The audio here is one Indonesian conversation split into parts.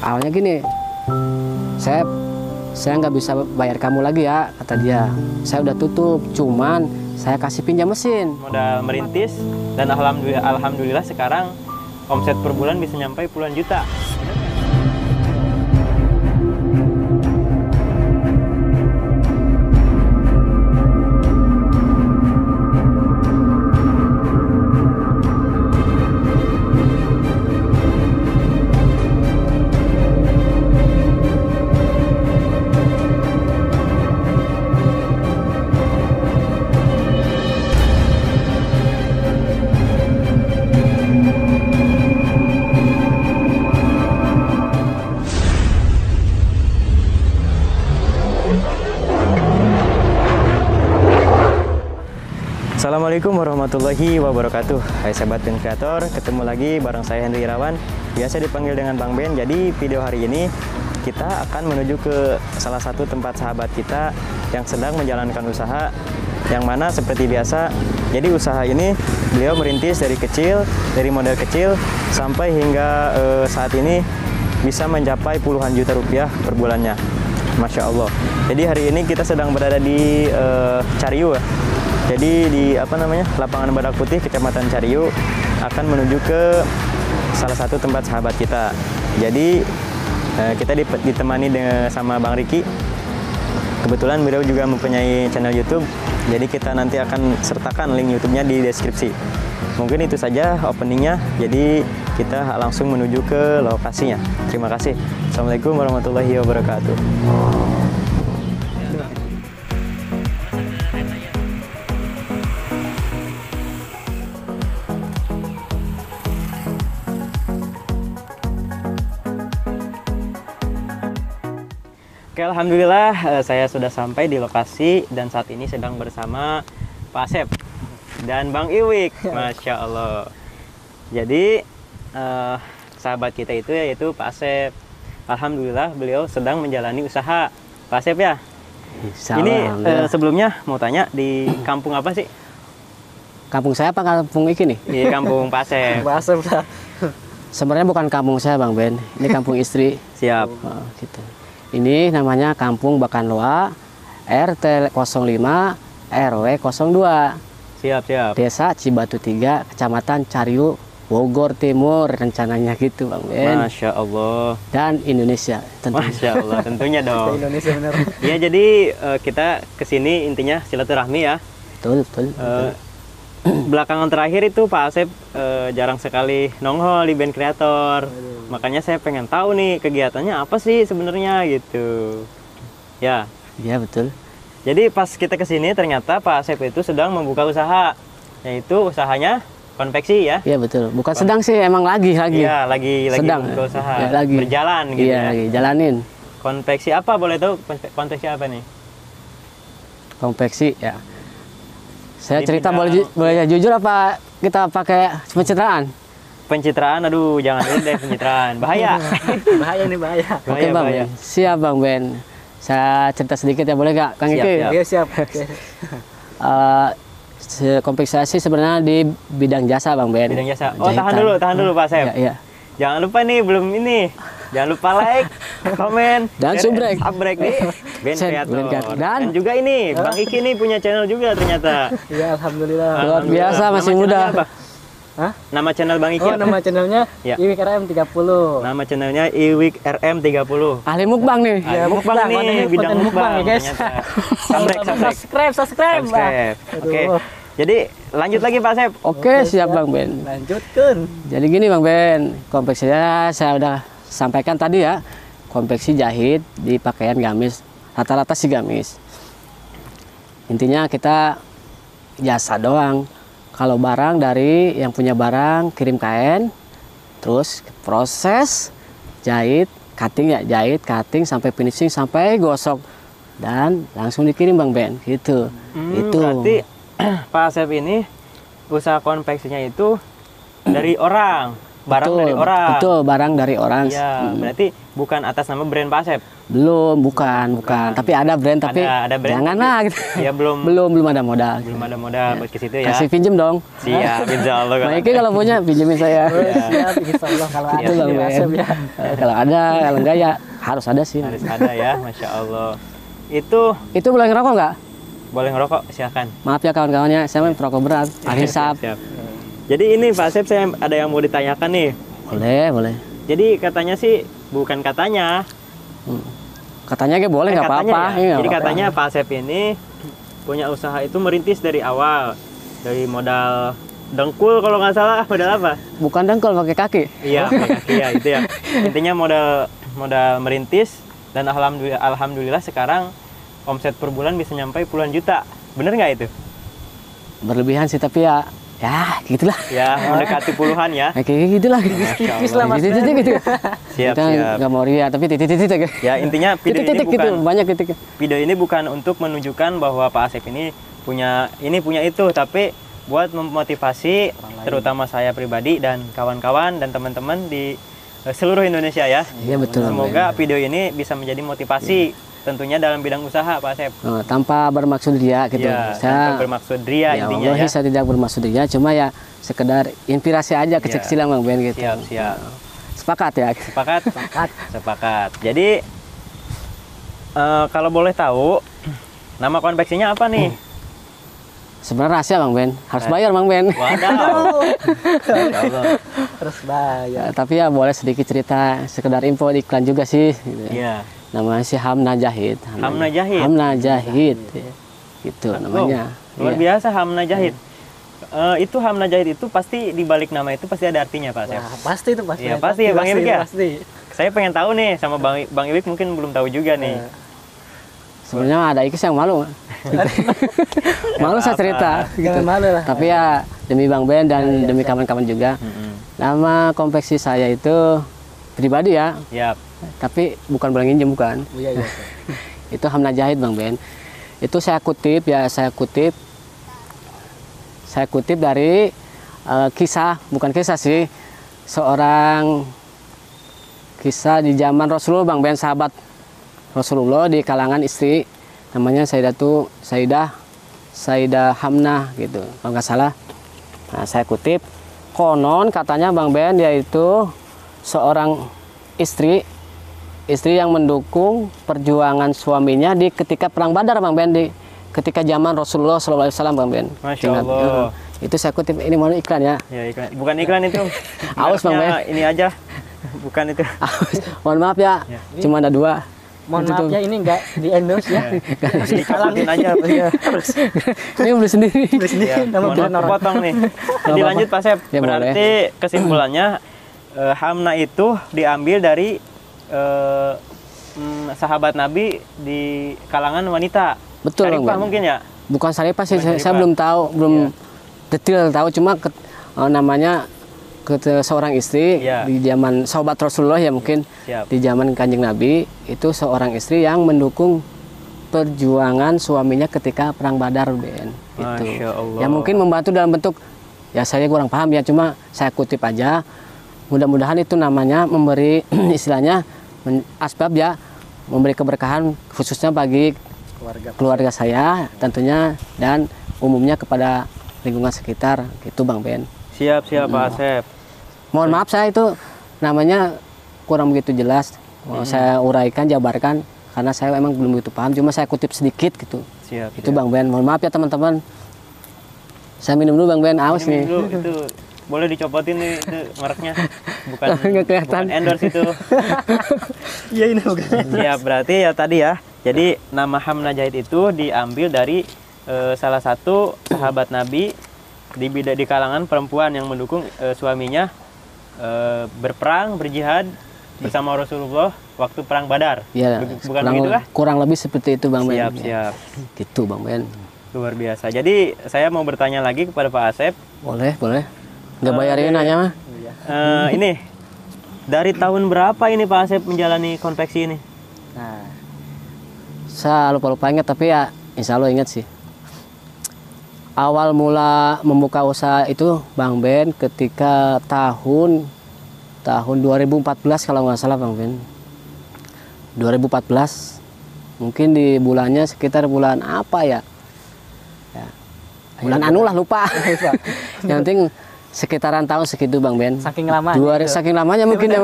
Awalnya gini, saya nggak bisa bayar kamu lagi ya, kata dia. Saya udah tutup, cuman saya kasih pinjam mesin. Modal merintis dan alhamdulillah sekarang omset per bulan bisa nyampe puluhan juta. Assalamualaikum warahmatullahi wabarakatuh. Hai sahabat Ben Kreator, ketemu lagi bareng saya Henry Irawan, biasa dipanggil dengan Bang Ben. Jadi video hari ini kita akan menuju ke salah satu tempat sahabat kita yang sedang menjalankan usaha, yang mana seperti biasa, jadi usaha ini beliau merintis dari kecil, dari modal kecil sampai hingga saat ini bisa mencapai puluhan juta rupiah per bulannya. Masya Allah. Jadi hari ini kita sedang berada di Cariu. Jadi di lapangan Badak Putih, Kecamatan Cariu, akan menuju ke salah satu tempat sahabat kita. Jadi kita ditemani sama Bang Riki. Kebetulan beliau juga mempunyai channel YouTube. Jadi kita nanti akan sertakan link YouTube-nya di deskripsi. Mungkin itu saja openingnya. Jadi kita langsung menuju ke lokasinya. Terima kasih. Assalamualaikum warahmatullahi wabarakatuh. Oke, alhamdulillah saya sudah sampai di lokasi dan saat ini sedang bersama Pak Asep dan Bang Iwik. Masya Allah. Jadi sahabat kita itu yaitu Pak Asep. Alhamdulillah beliau sedang menjalani usaha. Pak Asep ya. Ini sebelumnya mau tanya, di kampung apa sih? Kampung saya apa kampung Iki nih? Di kampung Pak Asep. Pak Asep lah. Sebenarnya bukan kampung saya Bang Ben, ini kampung istri. Siap. Gitu. Ini namanya Kampung Bakanloa, RT 05, RW 02. Siap. Desa Cibatu 3, Kecamatan Cariu, Bogor Timur, rencananya gitu Bang Ben. Masya Allah. Dan Indonesia tentunya. Masya Allah, tentunya dong. Indonesia bener. Ya, jadi kita kesini intinya silaturahmi ya. Betul. Belakangan terakhir itu Pak Asep jarang sekali nongol di Ben Kreator. Makanya saya pengen tahu nih kegiatannya apa sih sebenarnya gitu. Ya. Iya betul. Jadi pas kita kesini ternyata Pak Asep itu sedang membuka usaha, yaitu usahanya konveksi ya. Iya betul. Bukan sedang sih, emang lagi. Iya, lagi sedang membuka usaha. Ya, lagi Berjalan gitu iya, ya. lagi jalanin. Konveksi apa, boleh tahu konveksi apa nih? Konveksi ya. Saya Di cerita bidang- boleh jujur apa kita pakai pencitraan? Pencitraan, aduh jangan dulu deh pencitraan, bahaya. Bahaya nih, bahaya. Oke Bang bahaya. Ben. Siap Bang Ben. Saya cerita sedikit ya, boleh gak Kang Siap, Iki? siap. Iya, siap. Oke. Kompensasi sebenarnya di bidang jasa Bang Ben. Bidang jasa. Oh, Jahitan. tahan dulu Pak Asep. Iya. Jangan lupa nih, belum ini. Jangan lupa like, komen, Dan subrek. Subrek nih. Ben Kreator. Ben Kreator. Dan juga ini, Bang Iki nih punya channel juga ternyata. Iya, alhamdulillah. Luar biasa, Nama masih channelnya muda. apa? Hah? Nama channel Bang Iki Oh, apa? nama channelnya Ya. Iwik RM 30. Nama channelnya Iwik RM 30. Ahli mukbang nih. Ya, Mukbang mukbang, nih, konten bidang mukbang ya, guys. ternyata. Subrek. Subscribe. Subscribe. Oke. Aduh. Jadi lanjut lagi Pak Asep. Oke, siap Bang Ben. Lanjutkan. Jadi gini Bang Ben, konveksinya saya udah sampaikan tadi ya. Konveksi jahit di pakaian gamis, rata-rata sih gamis. Intinya kita jasa doang. Kalau barang dari yang punya barang kirim kain, terus proses jahit, cutting ya, jahit, cutting sampai finishing sampai gosok dan langsung dikirim Bang Ben, gitu. Itu. Berarti Pak Asep ini usaha konveksinya itu dari orang, barang dari orang. Betul, barang dari orang. Iya, berarti bukan atas nama brand Pak Asep. Bukan. Tapi ada brand, tapi ada brand, janganlah gitu. Ya belum belum ada modal. belum ada modal buat ke situ ya. Kasih pinjem dong. Siap, insya Allah. Baiknya kalau punya pinjemin saya. Siap, insya Allah kalau ada Itu Bang Pak Ben. Asep ya. Kalau ada, kalau enggak ya harus ada sih. Harus ada ya, Masya Allah. Itu boleh ngerokok nggak? Boleh ngerokok, silakan. Maaf ya kawan-kawannya, saya main perokok berat. Alhisap. Siap. Jadi ini Pak Asep, saya ada yang mau ditanyakan nih. Boleh. Jadi katanya sih, bukan katanya. Katanya boleh nggak Katanya apa-apa. ya. Iya, Jadi nggak katanya Pak Asep ini punya usaha itu merintis dari awal. Dari modal dengkul kalau nggak salah, modal apa? apa-apa. Bukan dengkul pakai kaki. Iya, pakai kaki ya itu ya. Intinya modal merintis dan alhamdulillah sekarang omset per bulan bisa nyampe puluhan juta. Bener nggak itu? Berlebihan sih tapi ya gitulah. Ya, mendekati puluhan ya. Kayak gitulah. Tipis lah Mas Gitu. Siap, Kita siap. nggak mau ria tapi titik-titik. Ya, intinya video ini Titik-titik gitu, bukan banyak titik. video ini bukan untuk menunjukkan bahwa Pak Asep ini punya itu, tapi buat memotivasi terutama saya pribadi dan kawan-kawan dan teman-teman di seluruh Indonesia ya. Iya betul. Semoga video ini bisa menjadi motivasi tentunya dalam bidang usaha Pak Asep. Tanpa bermaksud ria gitu. Ya, Saya tanpa bermaksud ria ya intinya wallahi ya. saya tidak bermaksud ria, cuma ya sekedar inspirasi aja kecil-kecilan Bang Ben gitu. Siap. Sepakat ya. Sepakat. Jadi kalau boleh tahu nama konveksinya apa nih? Sebenarnya rahasia Bang Ben, harus bayar Bang Ben. Wadaw. Masya Allah. Terus bayar. Tapi ya boleh sedikit cerita, sekedar info di iklan juga sih. Gitu. Iya. Namanya si Hamna Jahid. Hamna Jahid? Hamna Jahid. Gitu namanya. Luar Iya. biasa Hamna Jahid. Itu Hamna Jahid itu pasti di balik nama itu pasti ada artinya Pak Asep. Wah, pasti itu pasti. Iya, pasti ya, Bang Ibik ya? Pasti. Saya pengen tahu nih sama Bang Ibik mungkin belum tahu juga nih. Sebenarnya ada ikis yang malu. Malu saya cerita. Jangan malu lah. Tapi ya demi Bang Ben dan demi kawan-kawan juga. Nama konveksi saya itu pribadi ya. Yap. Tapi bukan bola nginjem bukan. Iya. Itu Hamna Jahid Bang Ben. Itu saya kutip dari kisah, bukan kisah sih, seorang kisah di zaman Rasulullah Bang Ben, sahabat Rasulullah di kalangan istri, namanya Sayyidah Hamnah gitu kalau nggak salah. Nah saya kutip, konon katanya Bang Ben dia itu seorang istri yang mendukung perjuangan suaminya di ketika perang Badar Bang Ben, ketika zaman Rasulullah SAW Bang Ben. Masya Allah. Itu saya kutip, ini mau iklan ya. Ya iklan. Bukan iklan itu. Awas Bang Ben. Ini aja. Bukan itu. Mohon maaf ya, cuma ada 2. Mohon maaf ya, ini enggak di endorse ya. Dikalantin aja. Ini beli sendiri. Ya, mohon maaf potong nih. Jadi lanjut Pak Sep. Ya, berarti kesimpulannya Hamna itu diambil dari sahabat Nabi di kalangan wanita. Betul Syarifah Bang Ben. mungkin ya? Bukan Syarifah sih, Bukan saya Syarifah. belum tahu, detail tahu, cuma namanya seorang istri Ya. di zaman sahabat Rasulullah ya mungkin. Siap. Di zaman Kanjeng Nabi itu seorang istri yang mendukung perjuangan suaminya ketika perang Badar Ben. Gitu. Masya Allah. Ya mungkin membantu dalam bentuk, ya saya kurang paham ya, cuma saya kutip aja. Mudah-mudahan itu namanya memberi istilahnya asbab ya, memberi keberkahan khususnya bagi keluarga saya tentunya dan umumnya kepada lingkungan sekitar gitu Bang Ben. Siap Pak Asep. Mohon maaf saya itu namanya kurang begitu jelas. Mau saya uraikan, jabarkan karena saya emang belum begitu paham, cuma saya kutip sedikit gitu. Siap. Itu Bang Ben. Mohon maaf ya teman-teman. Saya minum dulu Bang Ben, aus nih. Dulu, itu boleh dicopotin nih itu mereknya. Bukan, Nggak kelihatan. bukan endorse itu. Iya ini bukan. Siap, berarti ya tadi ya. Jadi nama Hamna Jahid itu diambil dari salah satu sahabat Nabi di kalangan perempuan yang mendukung suaminya berperang, berjihad bersama Rasulullah waktu perang Badar. Ya, Bukan begitu kah? kurang lebih seperti itu Bang Ben. Siap. Gitu Bang Ben. Luar biasa. Jadi saya mau bertanya lagi kepada Pak Asep. Boleh. Nggak bayarin aja mah. Ini dari tahun berapa ini Pak Asep menjalani konveksi ini? Nah, Saya lupa ingat tapi ya insya Allah ingat sih. Awal mula membuka usaha itu Bang Ben ketika tahun tahun 2014 kalau nggak salah Bang Ben. 2014 mungkin di bulannya sekitar bulan apa ya, bulan anu lah lupa. Yang penting sekitaran tahun segitu Bang Ben. Saking lama. Saking lamanya mungkin ya.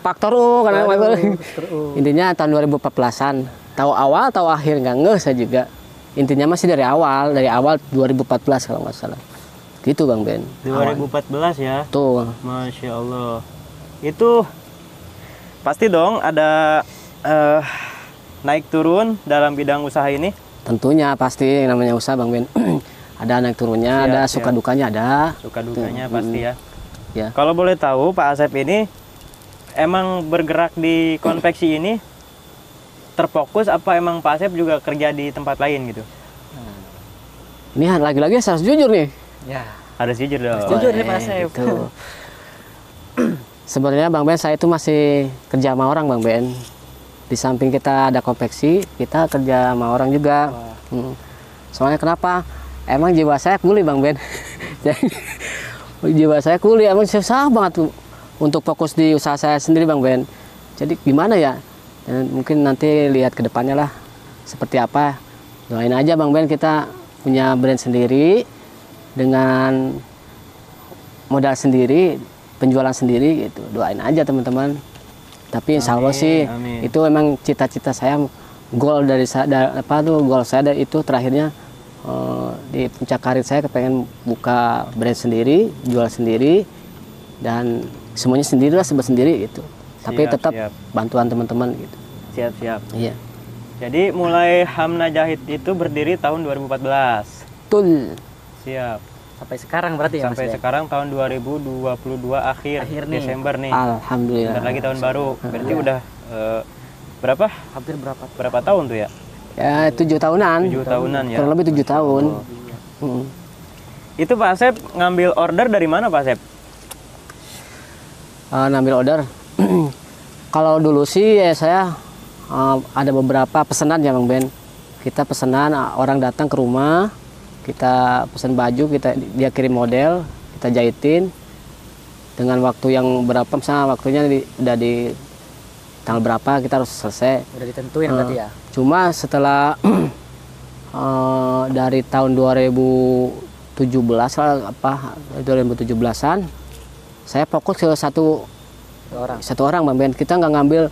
Faktor karena intinya tahun 2014-an. Tahu awal tahu akhir nggak ngeh saya juga. Intinya masih dari awal 2014 kalau nggak salah. Gitu Bang Ben. 2014 ya. Tuh. Masya Allah. Itu pasti dong ada naik turun dalam bidang usaha ini. Tentunya pasti namanya usaha Bang Ben. Ada naik turunnya, Siap, ada siap. suka dukanya ada. Suka dukanya pasti ya. Ya. Kalau boleh tahu Pak Asep ini emang bergerak di konveksi ini terfokus apa emang Pak Asep juga kerja di tempat lain gitu? Ini lagi-lagi saya harus jujur nih. Ya. Harus jujur dong. Jujur nih Pak Asep. Gitu. Sebenarnya Bang Ben saya itu masih kerja sama orang Bang Ben. Di samping kita ada konveksi, kita kerja sama orang juga. Soalnya kenapa? Emang jiwa saya kuli Bang Ben. Jadi jiwa saya kuli, emang susah banget tuh untuk fokus di usaha saya sendiri Bang Ben. Jadi gimana ya? Dan mungkin nanti lihat ke depannya lah seperti apa. Doain aja Bang Ben, kita punya brand sendiri dengan modal sendiri, penjualan sendiri gitu. Doain aja teman-teman. Tapi insya Allah sih amin. itu emang cita-cita saya, goal dari saya, goal saya itu terakhirnya di puncak karir saya kepengen buka brand sendiri, jual sendiri, dan semuanya sendiri lah, serba sendiri gitu. Tapi Siap, tetap siap. bantuan teman-teman gitu. Siap. Iya. Jadi mulai Hamna Jahit itu berdiri tahun 2014. Betul. Siap. Sampai sekarang berarti ya Mas. Sampai sekarang tahun 2022 akhir Akhir nih. Desember nih. Alhamdulillah. Bentar lagi tahun baru. Berarti udah berapa? Hampir Berapa tahun tuh ya? Ya 7 tahunan. 7 tahunan ya. Kurang lebih 7 tahun. Itu Pak Asep ngambil order dari mana Pak Asep? Ngambil order. Kalau dulu sih ya saya ada beberapa pesanan ya Bang Ben. Kita pesanan, orang datang ke rumah, kita pesan baju, dia kirim model, kita jahitin dengan waktu yang berapa, misalnya waktunya udah di tanggal berapa kita harus selesai. Udah ditentuin berarti ya. Cuma setelah dari tahun 2017 lah, 2017-an saya fokus ke satu orang Bang Ben. Kita nggak ngambil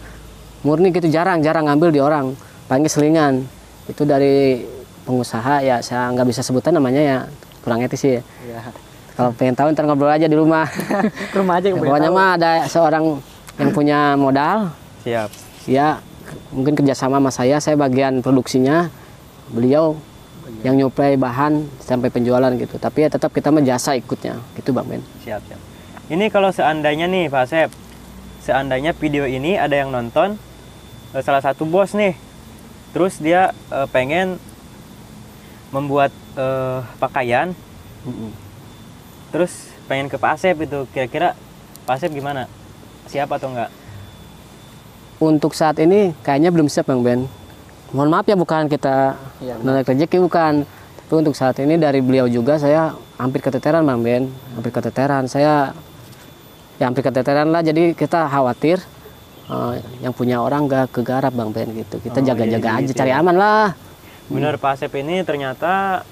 murni gitu, jarang ngambil di orang, paling selingan. Itu dari pengusaha ya, saya nggak bisa sebutan namanya ya, kurang etis sih. Iya. Kalau pengen tahu ntar ngobrol aja di rumah. Ke rumah aja. Pokoknya mah ada seorang yang punya modal. Siap. Ya mungkin kerjasama sama saya bagian produksinya, beliau yang nyuplai bahan sampai penjualan gitu. Tapi ya tetap kita mah jasa ikutnya, gitu Bang Ben. Siap. Ini kalau seandainya nih Pak Asep, seandainya video ini ada yang nonton, salah satu bos nih, terus dia pengen membuat pakaian, terus pengen ke Pak Asep itu, kira-kira Pak Asep gimana? Siap atau enggak? Untuk saat ini kayaknya belum siap Bang Ben. Mohon maaf ya, bukan kita nolak rezeki, bukan. Tapi untuk saat ini dari beliau juga saya hampir keteteran Bang Ben. Hampir keteteran. Saya ya hampir keteteran lah, jadi kita khawatir yang punya orang gak kegarap Bang Ben gitu. Kita jaga-jaga aja, cari aman lah. Benar, Pak Asep ini ternyata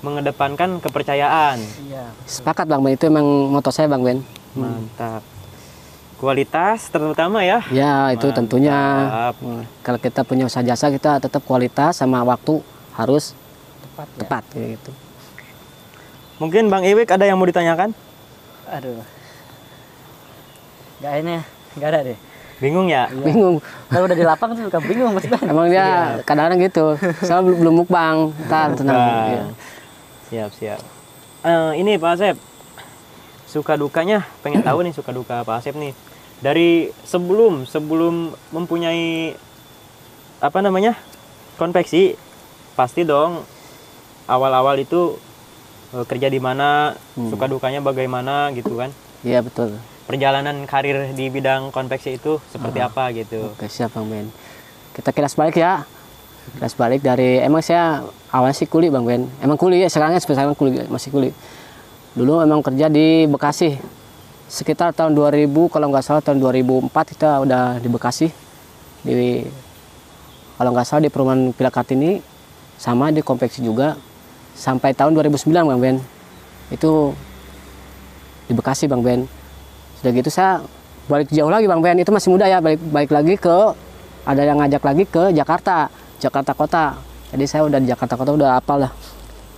mengedepankan kepercayaan. Iya. Sepakat Bang Ben, itu emang moto saya Bang Ben. Mantap. Kualitas terutama ya. Ya itu Mantap. tentunya. Kalau kita punya usaha jasa, kita tetap kualitas sama waktu harus tepat gitu. Mungkin Bang Iwik ada yang mau ditanyakan? Aduh. Nggak ada deh. Bingung ya? Bingung. Kalau udah di lapang tuh suka bingung Mas Ben. Emang dia kadang-kadang gitu. Soalnya belum mukbang. Ntar tenang. Iya. Siap. Ini Pak Asep, suka dukanya, pengen tahu nih suka duka Pak Asep nih. Dari sebelum mempunyai konveksi, pasti dong awal-awal itu kerja di mana, suka dukanya bagaimana gitu kan? Iya betul. Perjalanan karir di bidang konveksi itu seperti apa gitu? Oke, siap Bang Ben. Kita kilas balik ya. Kilas balik dari, emang saya awalnya sih kuli Bang Ben. Emang kuli ya, sekarang kuli, masih kuli. Dulu memang kerja di Bekasi. Sekitar tahun 2000, kalau nggak salah tahun 2004 kita udah di Bekasi. Kalau nggak salah di perumahan Villa Kartini, sama di konveksi juga. Sampai tahun 2009 Bang Ben. Itu di Bekasi Bang Ben. Sudah gitu saya balik jauh lagi Bang Ben. Itu masih muda ya, balik lagi ada yang ngajak lagi ke Jakarta Kota. Jadi saya udah di Jakarta Kota, udah hafal lah.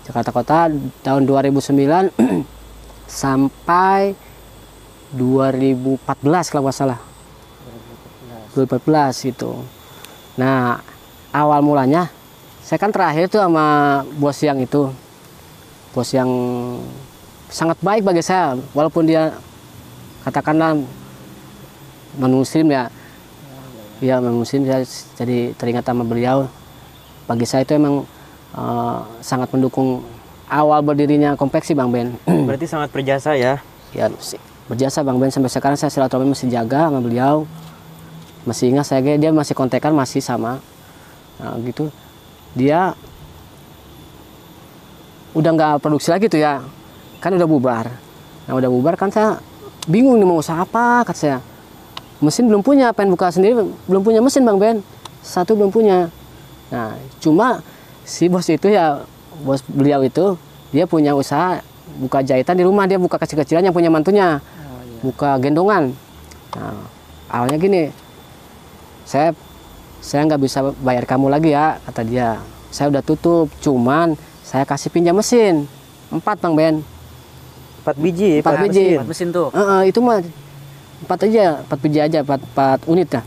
Jakarta Kota tahun 2009 sampai 2014 kalau nggak salah. 2014 itu. Nah, awal mulanya saya kan terakhir tuh sama bos yang itu. Bos yang sangat baik bagi saya, walaupun dia katakanlah non-muslim ya. Ya, non-muslim, saya jadi teringat sama beliau. Bagi saya itu emang sangat mendukung awal berdirinya konveksi Bang Ben. Berarti sangat berjasa ya. Ya, berjasa Bang Ben, sampai sekarang saya silaturahmi masih jaga sama beliau. Masih ingat saya, dia masih kontekan, masih sama. Nah, gitu. Dia udah nggak produksi lagi tuh ya. Kan udah bubar. Nah, udah bubar kan saya bingung nih mau usaha apa, kata saya. Mesin belum punya, pengen buka sendiri, belum punya mesin Bang Ben. Satu belum punya. Nah, cuma si bos itu ya, bos beliau itu, dia punya usaha buka jahitan di rumah, dia buka kecil-kecilan yang punya mantunya, buka gendongan. Nah, awalnya gini, saya nggak bisa bayar kamu lagi ya, kata dia. Saya udah tutup, cuman saya kasih pinjam mesin 4 Bang Ben. 4 biji, 4 biji. 4 mesin tuh. Itu mah 4 biji aja, 4 unit ya.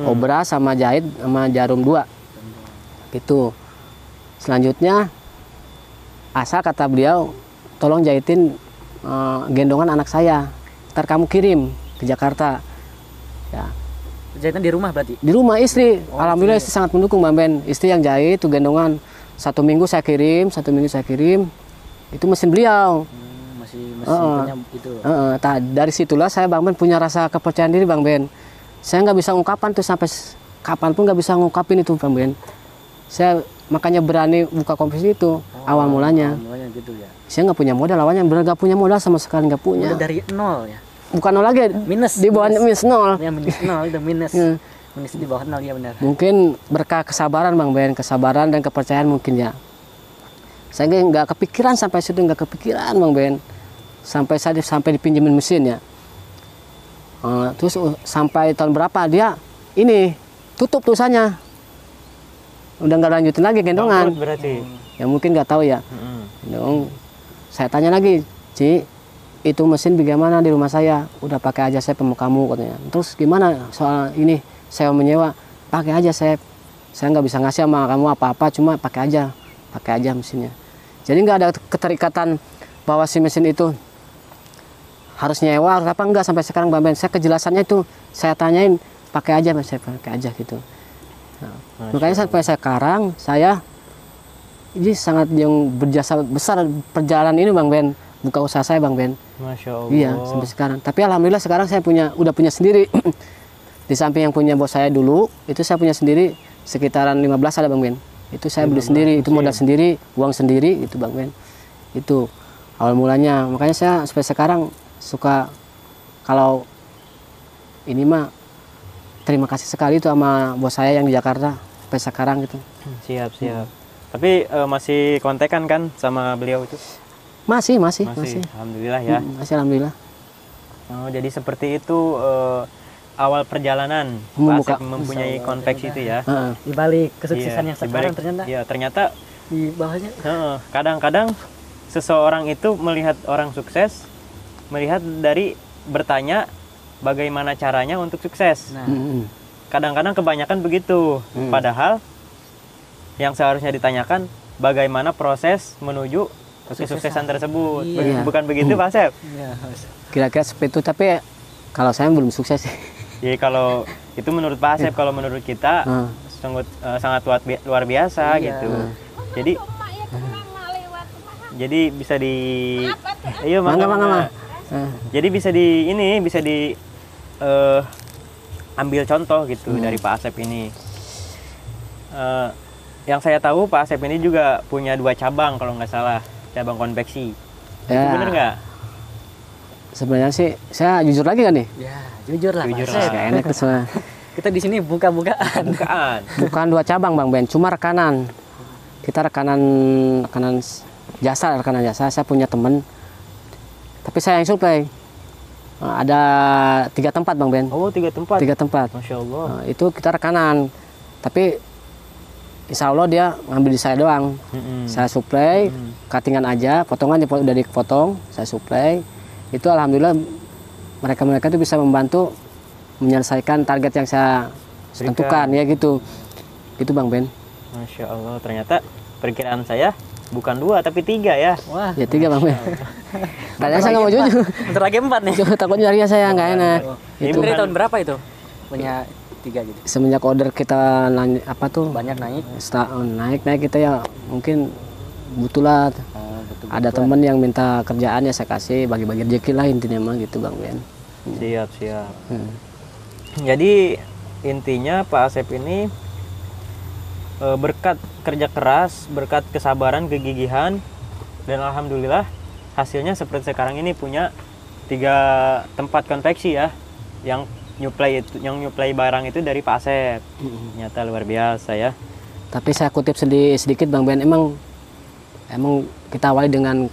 Obra sama jahit sama jarum 2. Gitu. Selanjutnya, asal kata beliau, tolong jahitin gendongan anak saya. Ntar kamu kirim ke Jakarta. Ya. Jahitan di rumah berarti? Di rumah istri. Alhamdulillah istri sangat mendukung Bang Ben. Istri yang jahit tuh gendongan. 1 minggu saya kirim, 1 minggu saya kirim. Itu mesin beliau. Masih punya itu. Dari situlah saya Bang Ben punya rasa kepercayaan diri Bang Ben. Saya nggak bisa ungkapan tuh, sampai kapanpun nggak bisa ngungkapin itu Bang Ben. Saya makanya berani buka konveksi itu awal mulanya. Awalnya gitu ya. Saya nggak punya modal, awalnya benar nggak punya modal sama sekali, nggak punya. Udah dari nol ya. Bukan nol lagi, Minus. di bawah minus nol. Ya minus nol, udah minus. Ya. Minus di bawah nol ya benar. Mungkin berkah kesabaran Bang Ben, kesabaran dan kepercayaan mungkin ya. Saya nggak kepikiran sampai situ, nggak kepikiran Bang Ben. Sampai dipinjemin mesin ya. Terus sampai tahun berapa dia ini tutup tuh usahanya. Udah nggak lanjutin lagi gendongan. Bangkrut berarti. Ya mungkin nggak tahu ya. Saya tanya lagi, Ci, itu mesin bagaimana di rumah saya? Udah pakai aja saya pemukamu katanya. Terus gimana soal ini? Saya menyewa, pakai aja saya nggak bisa ngasih sama kamu apa-apa, cuma pakai aja mesinnya. Jadi nggak ada keterikatan bahwa si mesin itu harus nyewa apa enggak sampai sekarang Bang Ben. Saya kejelasannya itu saya tanyain, pakai aja gitu. Nah, makanya sampai sekarang saya ini sangat yang berjasa besar perjalanan ini Bang Ben, buka usaha saya Bang Ben. Masya Allah. Iya, sampai sekarang. Tapi alhamdulillah sekarang saya udah punya sendiri. Di samping yang punya bos saya dulu, itu saya punya sendiri sekitaran 15 ada Bang Ben. Itu saya beli sendiri, itu modal sendiri, uang sendiri itu Bang Ben. Itu awal mulanya. Makanya saya sampai sekarang suka kalau ini mah terima kasih sekali itu sama bos saya yang di Jakarta sampai sekarang gitu. Siap. Tapi masih kontekan kan sama beliau itu? Masih. Alhamdulillah ya. Masih alhamdulillah. Oh, jadi seperti itu awal perjalanan Pak Asep mempunyai konveksi itu ya. Di balik kesuksesan yang sekarang ternyata di bawahnya. Kadang-kadang seseorang itu melihat orang sukses, melihat dari bertanya bagaimana caranya untuk sukses. Nah, kadang-kadang kebanyakan begitu. Padahal yang seharusnya ditanyakan bagaimana proses menuju kesuksesan tersebut. Iya. Bukan begitu Pak Asep? Iya, Kira-kira seperti itu, tapi kalau saya belum sukses. Jadi kalau itu menurut Pak Asep, kalau menurut kita sangat luar biasa gitu. Jadi bisa di mangga. Jadi bisa ambil contoh gitu dari Pak Asep ini. Yang saya tahu Pak Asep ini juga punya 2 cabang kalau nggak salah, cabang konveksi. Ya, itu bener nggak? Sebenarnya sih saya jujur lagi kan nih. Ya, jujur lah. Jujur Pak lah. Asep. Gak enak tuh semua. Kita di sini buka-bukaan. Bukaan. Bukan 2 cabang Bang Ben, cuma rekanan. Kita rekanan rekanan jasa. Saya punya temen, tapi saya yang suplai. Ada 3 tempat Bang Ben, Oh, 3 tempat. 3 tempat. Masya Allah. Itu kita rekanan, tapi insya Allah dia ngambil di saya doang. Saya suplai, cuttingan aja, potongan udah dipotong, saya suplai. Itu alhamdulillah mereka itu bisa membantu menyelesaikan target yang saya tentukan ya gitu. Gitu Bang Ben. Masya Allah, ternyata perkiraan saya bukan 2 tapi 3 ya. Wah, Ya 3 Bang Ben. Tadinya saya nggak mau jujur. bentar lagi 4 nih. Takutnya harga saya nggak enak. Ini Itu dari kan- tahun berapa itu? Punya 3 gitu. Semenjak order kita apa tuh Banyak naik. naik kita ya mungkin butuh lah. Betul. Ada temen yang minta kerjaan ya saya kasih, bagi-bagi rezeki lah intinya mah gitu Bang Ben. Siap, siap. Hmm. Jadi intinya Pak Asep ini berkat kerja keras, berkat kesabaran, kegigihan, dan alhamdulillah hasilnya seperti sekarang ini punya 3 tempat konveksi ya, yang nyuplai barang itu dari Pak Asep. Ternyata luar biasa ya. Tapi saya kutip sedikit Bang Ben, emang kita awali dengan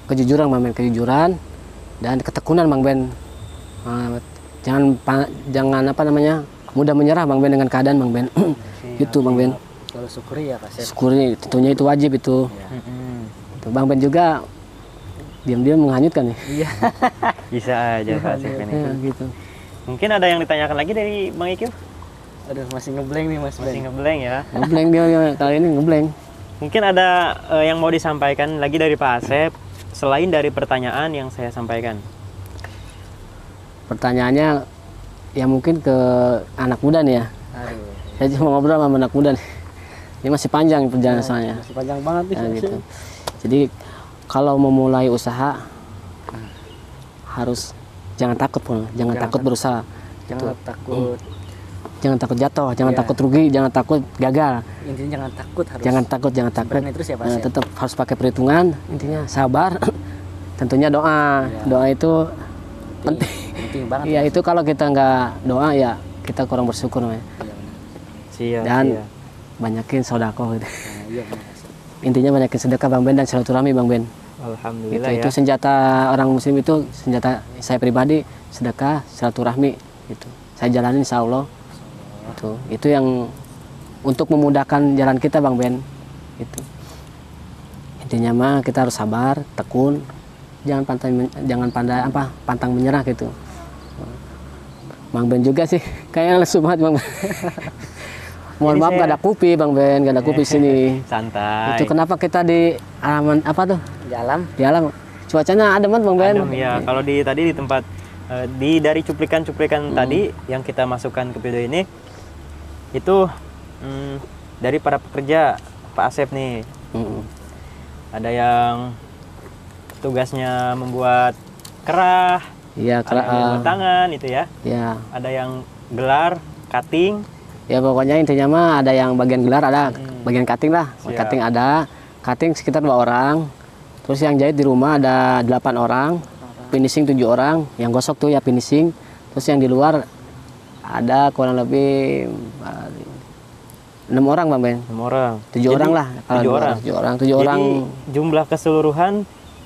kejujuran Bang Ben, kejujuran dan ketekunan Bang Ben. Jangan apa namanya mudah menyerah Bang Ben dengan keadaan Bang Ben. Gitu Bang Ben. Kalau syukuri ya Pak Asep. Syukuri, tentunya itu wajib itu. Tuh, Bang Ben juga diam-diam menghanyutkan nih. Iya. Bisa aja Pak Asep ini. Ya, gitu. Mungkin ada yang ditanyakan lagi dari Bang Ikyu? Aduh, masih ngeblank nih Mas Masih Ben. ngeblank ya. Ngeblank dia kali ini ngeblank. Mungkin ada yang mau disampaikan lagi dari Pak Asep selain dari pertanyaan yang saya sampaikan. Pertanyaannya ya mungkin ke anak muda nih ya. Aduh. Saya cuma ngobrol sama anak muda nih. Ini masih panjang perjalanan soalnya. Masih panjang banget nih. Ya, gitu. Jadi kalau memulai usaha harus jangan takut pun, jangan takut berusaha. Jangan takut. Jangan takut jatuh, jangan Iya. takut rugi, jangan takut gagal. Intinya jangan takut harus. Jangan takut. berani terus ya Pak Asep. Tetap harus pakai perhitungan, intinya sabar. Tentunya doa. Iya. Doa itu penting. Penting banget. Iya, itu kalau kita nggak doa ya kita kurang bersyukur ya. Iya benar. Siap. Dan siap. banyakin sedekah gitu. Iya benar. Pak Asep. Intinya banyakin sedekah Bang Ben dan silaturahmi Bang Ben. Alhamdulillah Itu ya. senjata orang muslim, itu senjata saya pribadi, sedekah, silaturahmi gitu. Saya jalanin insya Allah. Itu yang untuk memudahkan jalan kita Bang Ben. Itu. Intinya mah kita harus sabar, tekun, jangan pantang menyerah gitu. Bang Ben juga sih kayaknya lesu banget Bang Ben. Mohon Jadi maaf saya- gak ada kupi Bang Ben, gak ada kupi sini. Santai. Itu kenapa kita di alaman apa tuh? Di alam. Di alam cuacanya adem banget Bang Ben. Adem, ya. Kalau tadi di tempat dari cuplikan-cuplikan tadi yang kita masukkan ke video ini itu dari para pekerja Pak Asep nih. Mm. Ada yang tugasnya membuat kerah, Iya, ada yang membuat tangan itu ya. ya. Ada yang gelar, cutting. Ya pokoknya intinya mah ada yang bagian gelar, ada bagian cutting lah. Siap. Cutting ada, cutting sekitar 2 orang. Terus yang jahit di rumah ada 8 orang, finishing 7 orang, yang gosok tuh ya finishing. Terus yang di luar ada kurang lebih 6 orang Bang Ben. 6 orang. 7 orang lah. 7 orang. 7 orang. 7 Jadi orang. jumlah keseluruhan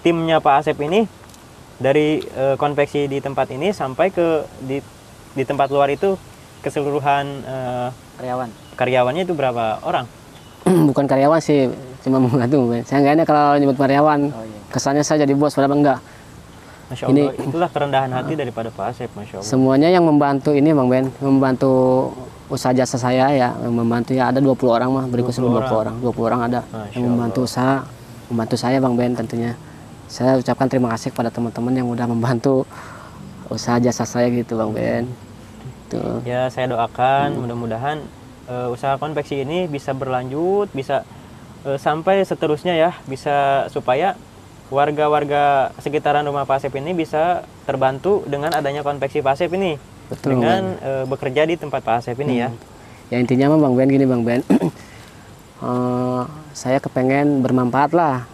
timnya Pak Asep ini dari konveksi di tempat ini sampai ke di tempat luar itu keseluruhan Karyawan. karyawannya itu berapa orang? Bukan karyawan sih, cuma membantu Bang Ben. Saya nggak enak kalau nyebut karyawan. Oh iya. Kesannya saya jadi bos, padahal enggak. Masya Ini- Allah, itulah kerendahan hati daripada Pak Asep, Masya Allah. Semuanya yang membantu ini Bang Ben, membantu usaha jasa saya ya, yang membantu ya ada 20 orang mah, berikut 20 20 orang. 20 orang ada Masya yang membantu usaha, membantu saya Bang Ben tentunya. Saya ucapkan terima kasih kepada teman-teman yang udah membantu usaha jasa saya gitu Bang Ben. Tuh. Ya saya doakan mudah-mudahan usaha konveksi ini bisa berlanjut, bisa sampai seterusnya ya, bisa supaya warga-warga sekitaran rumah Pak Asep ini bisa terbantu dengan adanya konveksi Pak Asep ini. Betul, Dengan bekerja di tempat Pak Asep ini ya. Ya intinya mah Bang Ben gini Bang Ben. Saya kepengen bermanfaat lah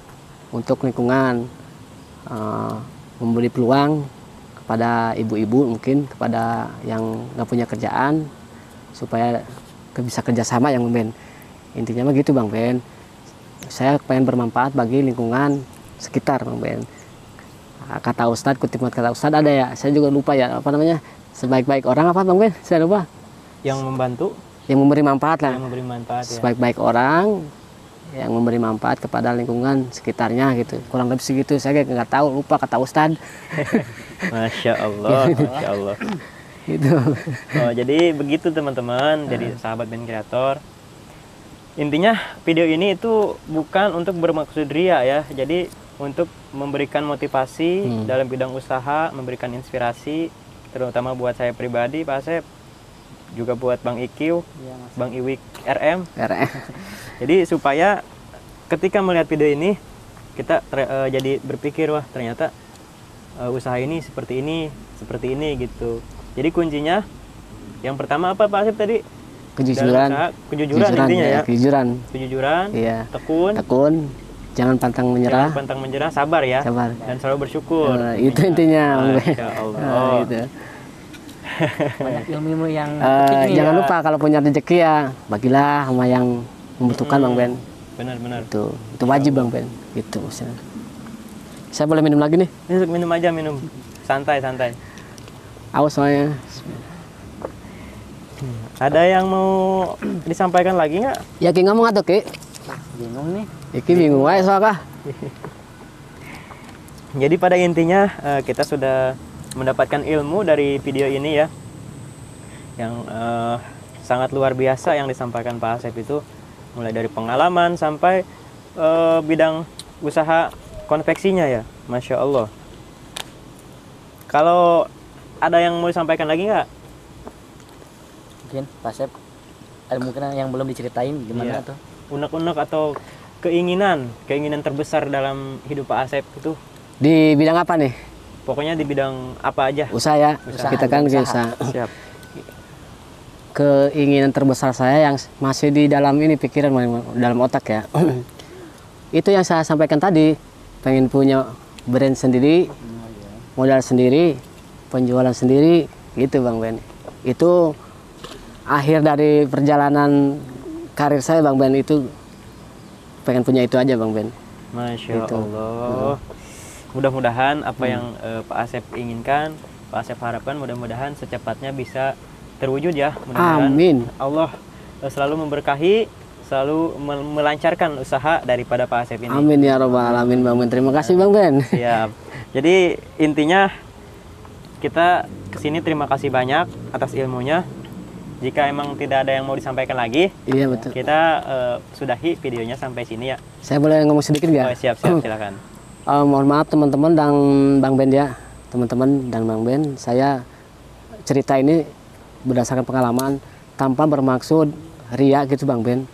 untuk lingkungan. memberi peluang kepada ibu-ibu, mungkin kepada yang nggak punya kerjaan, supaya bisa kerjasama yang Ben. Intinya mah gitu Bang Ben. Saya pengen bermanfaat bagi lingkungan sekitar Bang Ben. Kata Ustadz, kutipan kata Ustadz ada ya, saya juga lupa ya, apa namanya, sebaik-baik orang apa Bang Ben, saya lupa. Yang membantu, Yang memberi manfaat lah. yang memberi manfaat ya. Sebaik-baik orang yang memberi manfaat kepada lingkungan sekitarnya gitu, kurang lebih segitu. Saya nggak tahu, lupa kata Ustadz. Masya Allah, Masya Allah. Gitu. Oh, jadi begitu teman-teman, jadi sahabat Ben Kreator. Intinya video ini itu bukan untuk bermaksud ria ya, jadi untuk memberikan motivasi dalam bidang usaha, memberikan inspirasi, terutama buat saya pribadi, Pak Asep, juga buat Bang Ikiu, Iya, Mas. Bang Iwik RM. RM. Jadi supaya ketika melihat video ini kita jadi berpikir, wah ternyata usaha ini seperti ini gitu. Jadi kuncinya yang pertama apa Pak Asep tadi? Kejujuran. Dalam usaha, kejujuran intinya ya. Kejujuran. Iya. Tekun, Jangan pantang menyerah. jangan pantang menyerah, sabar ya. Sabar. Dan selalu bersyukur. Itu intinya Bang Ben. Masya Allah. Gitu. Banyak ilmu yang penting nih. Jangan lupa kalau punya rezeki ya bagilah sama yang membutuhkan Bang Ben. Benar-benar. Itu wajib Bang Ben. Gitu maksudnya. Saya boleh minum lagi nih? Minum aja, minum. Santai. Awas soalnya. Ada yang mau disampaikan lagi nggak? Ya Ki ngomong atau Ki? Bingung nih. Iki bingung wae soalnya. Jadi pada intinya kita sudah mendapatkan ilmu dari video ini ya, yang sangat luar biasa yang disampaikan Pak Asep itu, mulai dari pengalaman sampai bidang usaha konveksinya ya, Masya Allah. Kalau ada yang mau disampaikan lagi nggak? Mungkin Pak Asep ada mungkin yang belum diceritain gimana Iya. tuh? Unek-unek atau keinginan terbesar dalam hidup Pak Asep itu, Di bidang apa nih? pokoknya di bidang apa aja. Usaha ya. Usaha. Kita kan Usaha. usaha. Siap. Keinginan terbesar saya yang masih di dalam ini pikiran, dalam otak ya. Itu yang saya sampaikan tadi, pengen punya brand sendiri, modal sendiri, penjualan sendiri, gitu Bang Ben. Itu akhir dari perjalanan karir saya Bang Ben, itu pengen punya itu aja Bang Ben. Masya Gitu. Allah. Mudah-mudahan apa yang Pak Asep inginkan, Pak Asep harapkan, mudah-mudahan secepatnya bisa terwujud ya. Mudah-mudahan Amin. Allah selalu memberkahi, selalu melancarkan usaha daripada Pak Asep ini. Amin ya robbal alamin Bang Ben. Terima kasih Bang Ben. Siap. Jadi intinya kita kesini terima kasih banyak atas ilmunya. Jika emang tidak ada yang mau disampaikan lagi, Iya betul. kita sudahi videonya sampai sini ya. Saya boleh ngomong sedikit Oh, nggak? siap, silakan. Mohon maaf teman-teman dan Bang Ben ya, teman-teman dan Bang Ben. Saya cerita ini berdasarkan pengalaman, tanpa bermaksud ria gitu Bang Ben.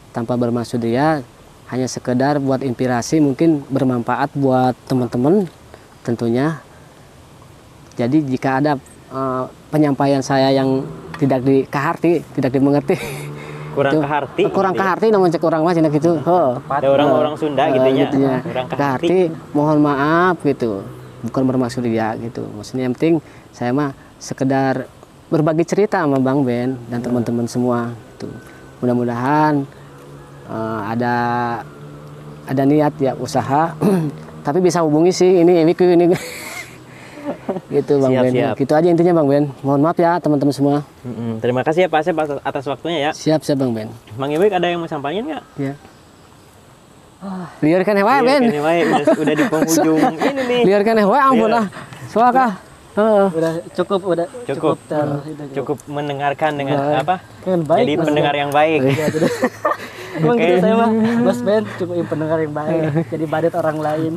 Tanpa bermaksud ria, hanya sekedar buat inspirasi, mungkin bermanfaat buat teman-teman tentunya. Jadi jika ada penyampaian saya yang tidak dikaharti, tidak dimengerti, Kurang itu, keharti. kurang gitu ya. keharti namun cek orang macam gitu. Ada orang-orang Sunda gitunya. Gitunya. Kurang Keharti, keharti. mohon maaf gitu, bukan bermaksud dia gitu. Maksudnya yang penting saya mah sekedar berbagi cerita sama Bang Ben dan teman-teman semua gitu. Mudah-mudahan ada niat ya usaha tapi bisa hubungi sih ini gitu Bang Siap, Ben. siap. Gitu aja intinya Bang Ben. Mohon maaf ya teman-teman semua. Terima kasih ya Pak Asep atas waktunya ya. Siap Bang Ben. Mang Iwik ada yang mau sampaikan nggak? Ya. Liarkan hewan Ben. Ini wae, udah di penghujung ini nih. Liarkan hewan ampun Iya. ah. Soalnya Udah cukup Cukup. itu. Cukup mendengarkan dengan apa? Kan baik. Jadi Mas. pendengar yang baik. Iya, jadi emang gitu saya mah Mas Ben cukup pendengar yang baik. Jadi badet orang lain.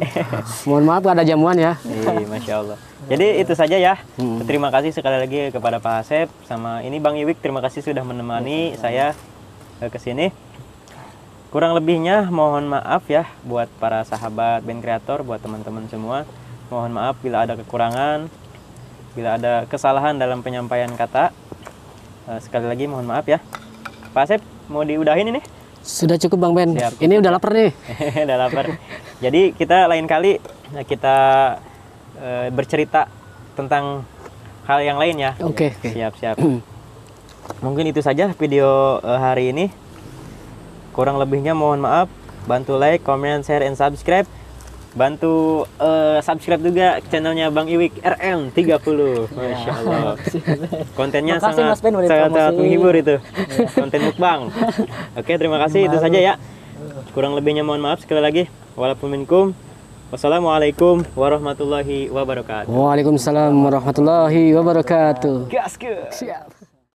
mohon maaf ada jamuan ya. Iya, Masya Allah. Jadi itu saja ya. Terima kasih sekali lagi kepada Pak Asep sama ini Bang Iwik. Terima kasih sudah menemani saya ke sini. Kurang lebihnya mohon maaf ya buat para sahabat Ben Kreator, buat teman-teman semua. Mohon maaf bila ada kekurangan, bila ada kesalahan dalam penyampaian kata. Sekali lagi mohon maaf ya. Pak Asep mau diudahin ini? Sudah cukup Bang Ben. Siap. Ini udah lapar nih. Udah lapar. Jadi kita lain kali kita bercerita tentang hal yang lain ya. Oke. Siap. Mungkin itu saja video hari ini. Kurang lebihnya mohon maaf. Bantu like, comment, share, and subscribe. Bantu subscribe juga channelnya Bang Iwik RM30. Masya Allah. Kontennya Makasih, Mas Ben, udah sangat promosi. menghibur itu. Konten mukbang. Oke, terima kasih. Itu saja ya. Kurang lebihnya mohon maaf sekali lagi. Walaupun minkum. Wassalamualaikum warahmatullahi wabarakatuh. Waalaikumsalam warahmatullahi wabarakatuh. Gas ke. Siap.